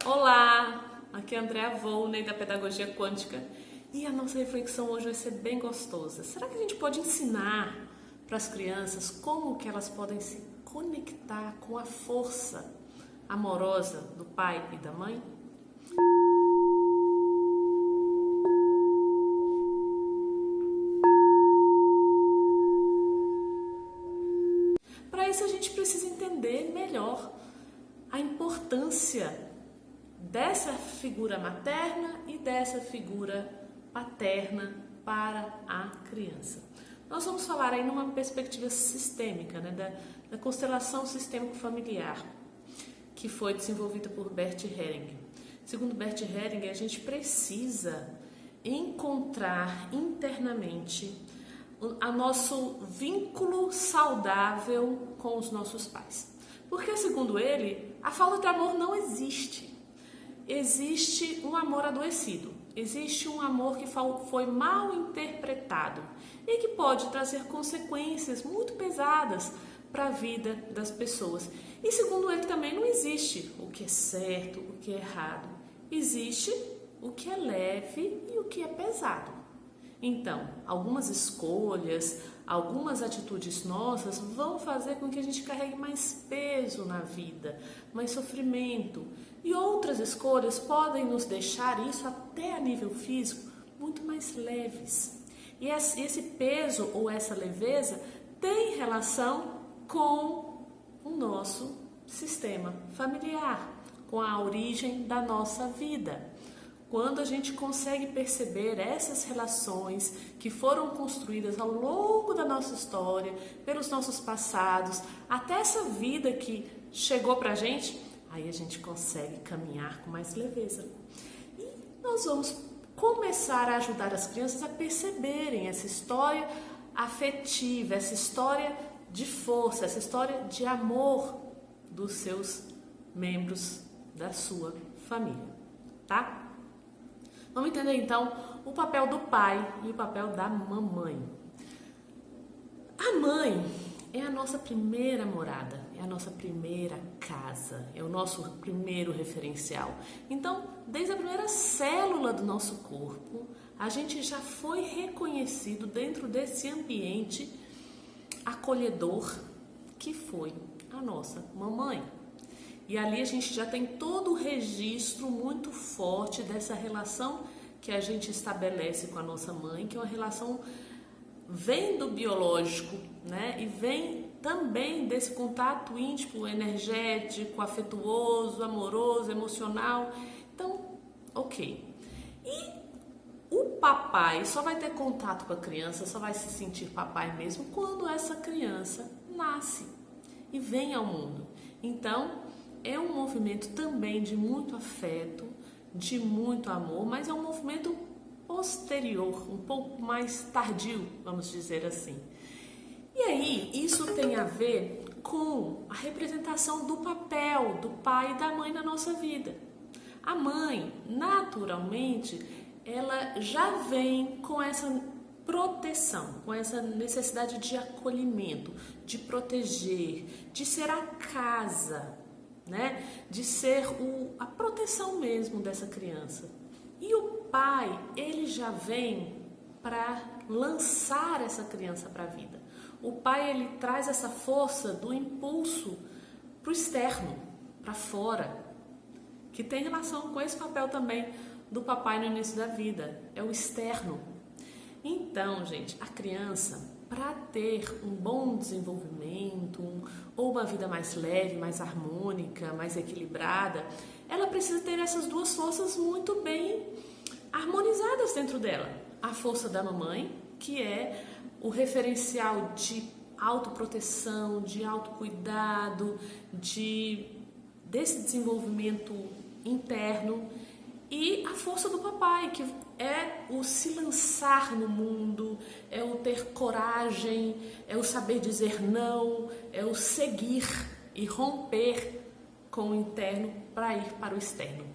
Olá, aqui é a Andrea Volney da Pedagogia Quântica e a nossa reflexão hoje vai ser bem gostosa. Será que a gente pode ensinar para as crianças como que elas podem se conectar com a força amorosa do pai e da mãe? Para isso a gente precisa entender melhor a importância dessa figura materna e dessa figura paterna para a criança. Nós vamos falar aí numa perspectiva sistêmica, da constelação sistêmico-familiar, que foi desenvolvida por Bert Hellinger. Segundo Bert Hellinger, a gente precisa encontrar internamente o nosso vínculo saudável com os nossos pais. Porque, segundo ele, a falta de amor não existe. Existe um amor adoecido, existe um amor que foi mal interpretado e que pode trazer consequências muito pesadas para a vida das pessoas. E segundo ele também não existe o que é certo, o que é errado. Existe o que é leve e o que é pesado. Então, algumas escolhas, algumas atitudes nossas vão fazer com que a gente carregue mais peso na vida, mais sofrimento. E outras escolhas podem nos deixar, isso até a nível físico, muito mais leves. E esse peso ou essa leveza tem relação com o nosso sistema familiar, com a origem da nossa vida. Quando a gente consegue perceber essas relações que foram construídas ao longo da nossa história, pelos nossos passados, até essa vida que chegou pra gente, aí a gente consegue caminhar com mais leveza. E nós vamos começar a ajudar as crianças a perceberem essa história afetiva, essa história de força, essa história de amor dos seus membros da sua família, tá? Vamos entender então o papel do pai e o papel da mamãe. A mãe é a nossa primeira morada, é a nossa primeira casa, é o nosso primeiro referencial. Então, desde a primeira célula do nosso corpo, a gente já foi reconhecido dentro desse ambiente acolhedor que foi a nossa mamãe. E ali a gente já tem todo o registro muito forte dessa relação que a gente estabelece com a nossa mãe, que é uma relação vem do biológico, E vem também desse contato íntimo, energético, afetuoso, amoroso, emocional. Então, ok. E o papai só vai ter contato com a criança, só vai se sentir papai mesmo quando essa criança nasce e vem ao mundo. Então, é um movimento também de muito afeto, de muito amor, mas é um movimento posterior, um pouco mais tardio, vamos dizer assim. E aí, isso tem a ver com a representação do papel do pai e da mãe na nossa vida. A mãe, naturalmente, ela já vem com essa proteção, com essa necessidade de acolhimento, de proteger, de ser a casa, de ser a proteção mesmo dessa criança. E o pai, ele já vem para lançar essa criança para a vida. O pai, ele traz essa força do impulso para o externo, para fora, que tem relação com esse papel também do papai no início da vida, é o externo. Então, gente, a criança, para ter um bom desenvolvimento ou uma vida mais leve, mais harmônica, mais equilibrada, ela precisa ter essas duas forças muito bem harmonizadas dentro dela. A força da mamãe, que é o referencial de autoproteção, de autocuidado, desse desenvolvimento interno, e a força do papai, que é o se lançar no mundo, é o ter coragem, é o saber dizer não, é o seguir e romper com o interno para ir para o externo.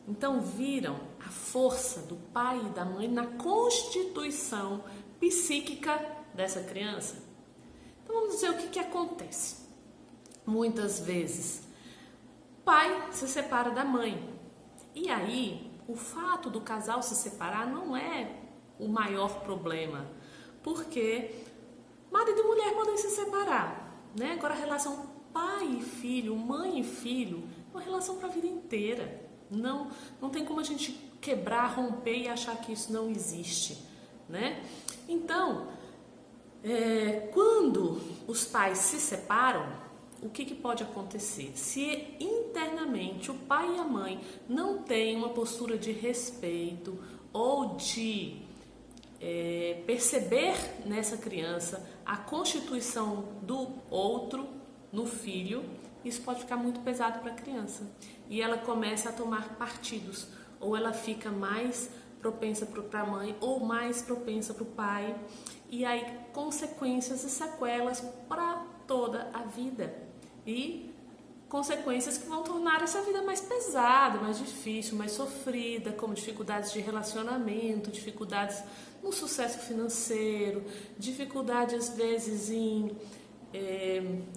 Então, viram a força do pai e da mãe na constituição psíquica dessa criança? Então, vamos dizer o que acontece. Muitas vezes, pai se separa da mãe. E aí, o fato do casal se separar não é o maior problema, porque marido e mulher podem se separar, né? Agora a relação pai e filho, mãe e filho, é uma relação para a vida inteira. Não tem como a gente quebrar, romper e achar que isso não existe, né? Então, quando os pais se separam, o que pode acontecer? Se internamente o pai e a mãe não têm uma postura de respeito ou de perceber nessa criança a constituição do outro no filho, isso pode ficar muito pesado para a criança. E ela começa a tomar partidos, ou ela fica mais propensa para a mãe ou mais propensa para o pai. E aí consequências e sequelas para toda a vida. E consequências que vão tornar essa vida mais pesada, mais difícil, mais sofrida, como dificuldades de relacionamento, dificuldades no sucesso financeiro, dificuldade às vezes em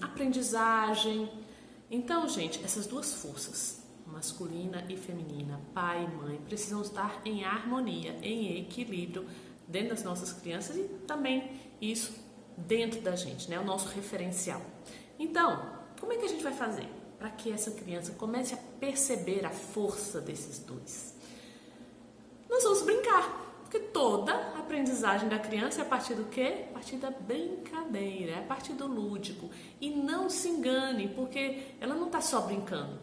aprendizagem. Então, gente, essas duas forças, masculina e feminina, pai e mãe, precisam estar em harmonia, em equilíbrio dentro das nossas crianças e também isso dentro da gente, né? O nosso referencial. Então, como é que a gente vai fazer para que essa criança comece a perceber a força desses dois? Nós vamos brincar, porque toda a aprendizagem da criança é a partir do quê? A partir da brincadeira, é a partir do lúdico. E não se engane, porque ela não está só brincando.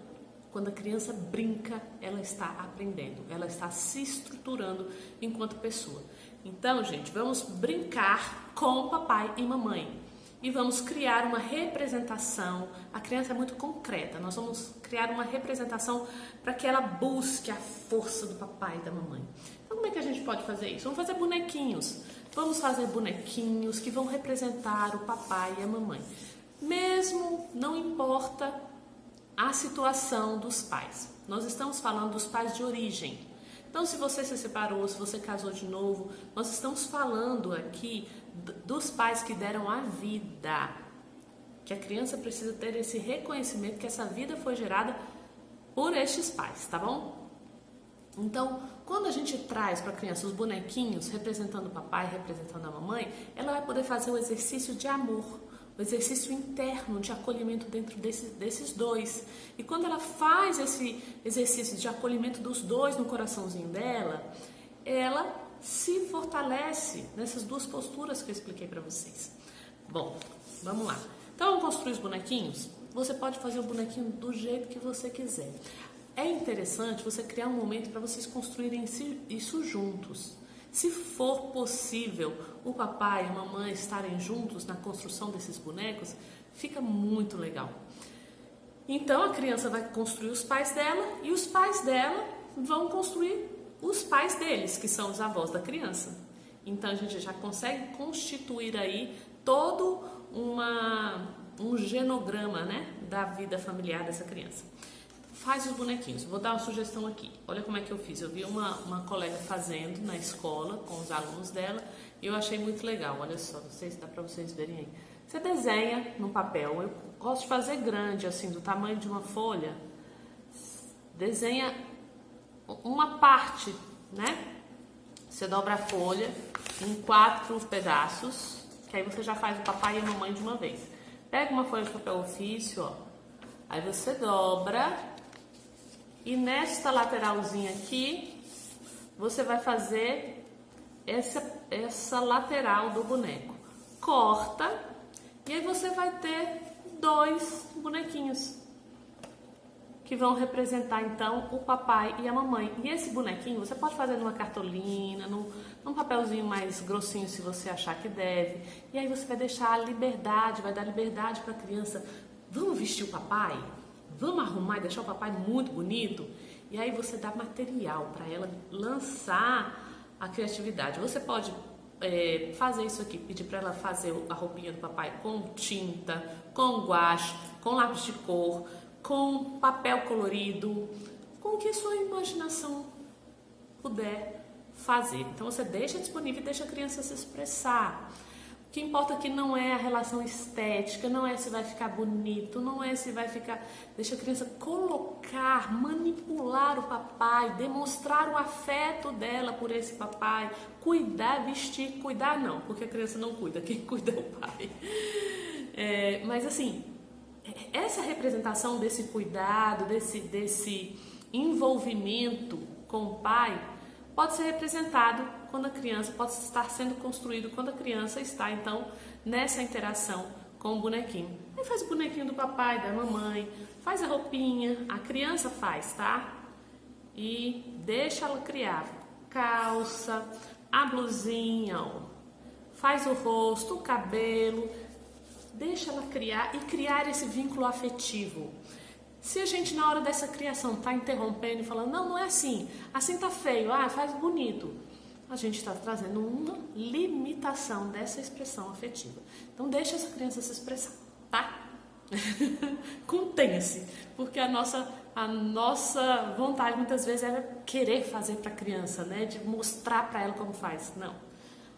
Quando a criança brinca, ela está aprendendo, ela está se estruturando enquanto pessoa. Então, gente, vamos brincar com papai e mamãe. E vamos criar uma representação. A criança é muito concreta. Nós vamos criar uma representação para que ela busque a força do papai e da mamãe. Então, como é que a gente pode fazer isso? Vamos fazer bonequinhos. Vamos fazer bonequinhos que vão representar o papai e a mamãe. Mesmo não importa a situação dos pais. Nós estamos falando dos pais de origem. Então, se você se separou, se você casou de novo, nós estamos falando aqui dos pais que deram a vida, que a criança precisa ter esse reconhecimento que essa vida foi gerada por estes pais, tá bom? Então, quando a gente traz para a criança os bonequinhos representando o papai, representando a mamãe, ela vai poder fazer o exercício de amor, o exercício interno de acolhimento dentro desses dois. E quando ela faz esse exercício de acolhimento dos dois no coraçãozinho dela, ela se fortalece nessas duas posturas que eu expliquei para vocês. Bom, vamos lá. Então, vamos construir os bonequinhos? Você pode fazer o bonequinho do jeito que você quiser. É interessante você criar um momento para vocês construírem isso juntos. Se for possível o papai e a mamãe estarem juntos na construção desses bonecos, fica muito legal. Então a criança vai construir os pais dela e os pais dela vão construir os pais deles, que são os avós da criança. Então a gente já consegue constituir aí todo um genograma, né, da vida familiar dessa criança. Faz os bonequinhos. Vou dar uma sugestão aqui. Olha como é que eu fiz. Eu vi uma colega fazendo na escola com os alunos dela e eu achei muito legal. Olha só, não sei se dá para vocês verem aí. Você desenha no papel. Eu gosto de fazer grande, assim, do tamanho de uma folha. Desenha uma parte, né? Você dobra a folha em 4 pedaços, que aí você já faz o papai e a mamãe de uma vez. Pega uma folha de papel ofício, ó. Aí você dobra. E nesta lateralzinha aqui, você vai fazer essa lateral do boneco. Corta e aí você vai ter 2 bonequinhos que vão representar então o papai e a mamãe. E esse bonequinho você pode fazer numa cartolina, num papelzinho mais grossinho se você achar que deve. E aí você vai deixar a liberdade, vai dar liberdade para a criança. Vamos vestir o papai? Vamos arrumar e deixar o papai muito bonito? E aí você dá material para ela lançar a criatividade. Você pode fazer isso aqui, pedir para ela fazer a roupinha do papai com tinta, com guache, com lápis de cor, com papel colorido, com o que a sua imaginação puder fazer. Então você deixa disponível e deixa a criança se expressar. O que importa aqui não é a relação estética, não é se vai ficar bonito, não é se vai ficar... Deixa a criança colocar, manipular o papai, demonstrar o afeto dela por esse papai, cuidar, vestir, cuidar não, porque a criança não cuida, quem cuida é o pai. Mas assim, essa representação desse cuidado, desse envolvimento com o pai, pode ser representado quando a criança, pode estar sendo construído quando a criança está, então, nessa interação com o bonequinho. Aí faz o bonequinho do papai, da mamãe, faz a roupinha, a criança faz, tá? E deixa ela criar calça, a blusinha, ó. Faz o rosto, o cabelo, deixa ela criar e criar esse vínculo afetivo. Se a gente na hora dessa criação tá interrompendo e falando, não é assim tá feio, faz bonito, a gente está trazendo uma limitação dessa expressão afetiva. Então deixa essa criança se expressar, tá? Contenha-se, porque a nossa vontade muitas vezes é querer fazer para a criança, né? De mostrar para ela como faz. Não,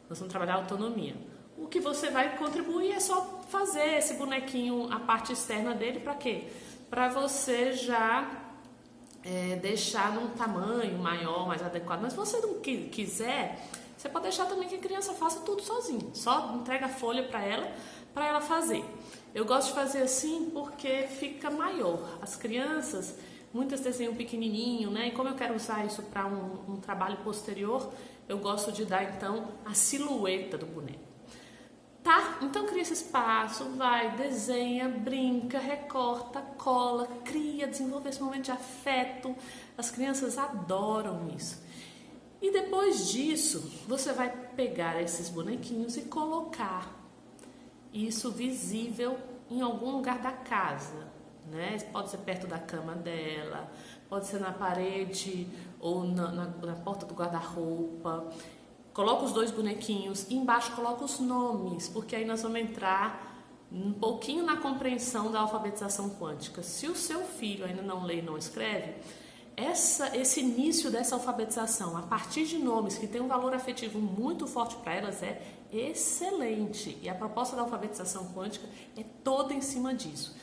nós vamos trabalhar a autonomia. O que você vai contribuir é só fazer esse bonequinho, a parte externa dele, para quê? Para você já deixar num tamanho maior, mais adequado. Mas se você não quiser, você pode deixar também que a criança faça tudo sozinha. Só entrega a folha para ela fazer. Eu gosto de fazer assim porque fica maior. As crianças, muitas desenham pequenininho, né? E como eu quero usar isso para um trabalho posterior, eu gosto de dar então a silhueta do boneco. Tá? Então cria esse espaço, vai, desenha, brinca, recorta, cola, cria, desenvolve esse momento de afeto. As crianças adoram isso. E depois disso, você vai pegar esses bonequinhos e colocar isso visível em algum lugar da casa, né? Pode ser perto da cama dela, pode ser na parede ou na porta do guarda-roupa. Coloca os dois bonequinhos e embaixo coloca os nomes, porque aí nós vamos entrar um pouquinho na compreensão da alfabetização quântica. Se o seu filho ainda não lê e não escreve, esse início dessa alfabetização, a partir de nomes que tem um valor afetivo muito forte para elas, é excelente. E a proposta da alfabetização quântica é toda em cima disso.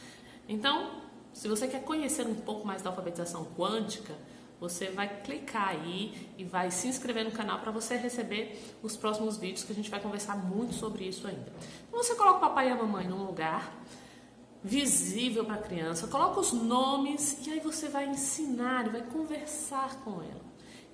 Então, se você quer conhecer um pouco mais da alfabetização quântica, você vai clicar aí e vai se inscrever no canal para você receber os próximos vídeos, que a gente vai conversar muito sobre isso ainda. Então você coloca o papai e a mamãe num lugar visível para a criança, coloca os nomes e aí você vai ensinar e vai conversar com ela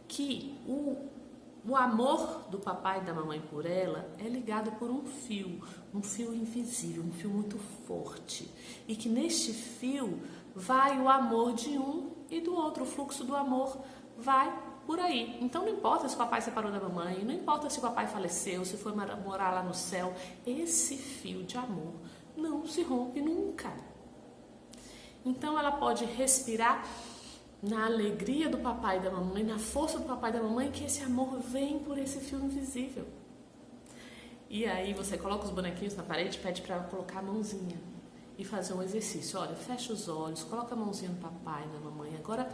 que o amor do papai e da mamãe por ela é ligado por um fio invisível, um fio muito forte, e que neste fio vai o amor de um e do outro, o fluxo do amor vai por aí. Então não importa se o papai separou da mamãe, não importa se o papai faleceu, se foi morar lá no céu, esse fio de amor não se rompe nunca. Então ela pode respirar na alegria do papai e da mamãe, na força do papai e da mamãe, que esse amor vem por esse fio invisível. E aí você coloca os bonequinhos na parede, pede para ela colocar a mãozinha e fazer um exercício. Olha, fecha os olhos, coloca a mãozinha no papai, na mamãe. Agora,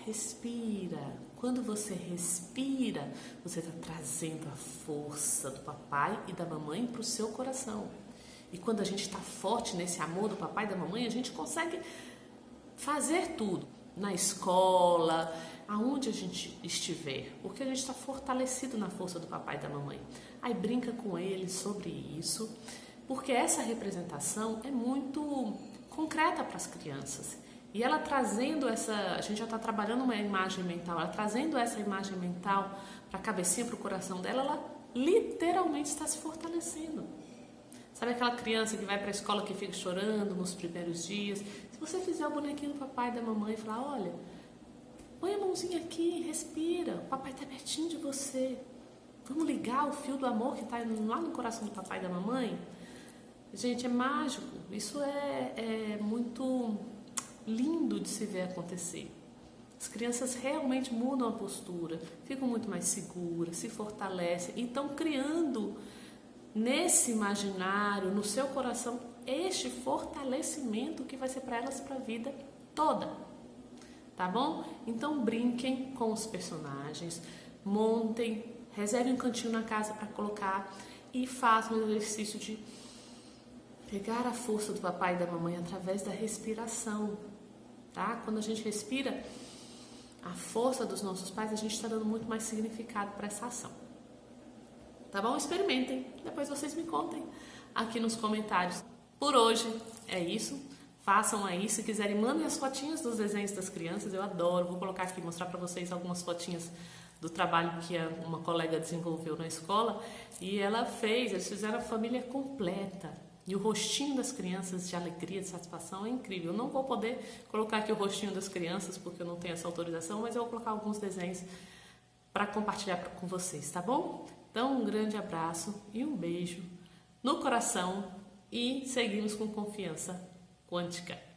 respira. Quando você respira, você está trazendo a força do papai e da mamãe para o seu coração. E quando a gente está forte nesse amor do papai e da mamãe, a gente consegue fazer tudo. Na escola, aonde a gente estiver, porque a gente está fortalecido na força do papai e da mamãe. Aí brinca com eles sobre isso, porque essa representação é muito concreta para as crianças. E ela trazendo a gente já está trabalhando uma imagem mental, ela trazendo essa imagem mental para a cabecinha, para o coração dela, ela literalmente está se fortalecendo. Sabe aquela criança que vai para a escola que fica chorando nos primeiros dias? Se você fizer o bonequinho do papai e da mamãe e falar, olha, põe a mãozinha aqui, respira, o papai está pertinho de você. Vamos ligar o fio do amor que está lá no coração do papai e da mamãe? Gente, é mágico. Isso é muito lindo de se ver acontecer. As crianças realmente mudam a postura, ficam muito mais seguras, se fortalecem e estão criando nesse imaginário, no seu coração, este fortalecimento que vai ser para elas para a vida toda. Tá bom? Então brinquem com os personagens, montem, reserve um cantinho na casa para colocar e faça um exercício de pegar a força do papai e da mamãe através da respiração, tá? Quando a gente respira a força dos nossos pais, a gente está dando muito mais significado para essa ação. Tá bom? Experimentem, depois vocês me contem aqui nos comentários. Por hoje é isso. Façam aí, se quiserem, mandem as fotinhas dos desenhos das crianças, eu adoro. Vou colocar aqui, mostrar para vocês algumas fotinhas do trabalho que uma colega desenvolveu na escola. E eles fizeram a família completa. E o rostinho das crianças de alegria, de satisfação é incrível. Eu não vou poder colocar aqui o rostinho das crianças, porque eu não tenho essa autorização, mas eu vou colocar alguns desenhos para compartilhar com vocês, tá bom? Então, um grande abraço e um beijo no coração e seguimos com confiança quântica.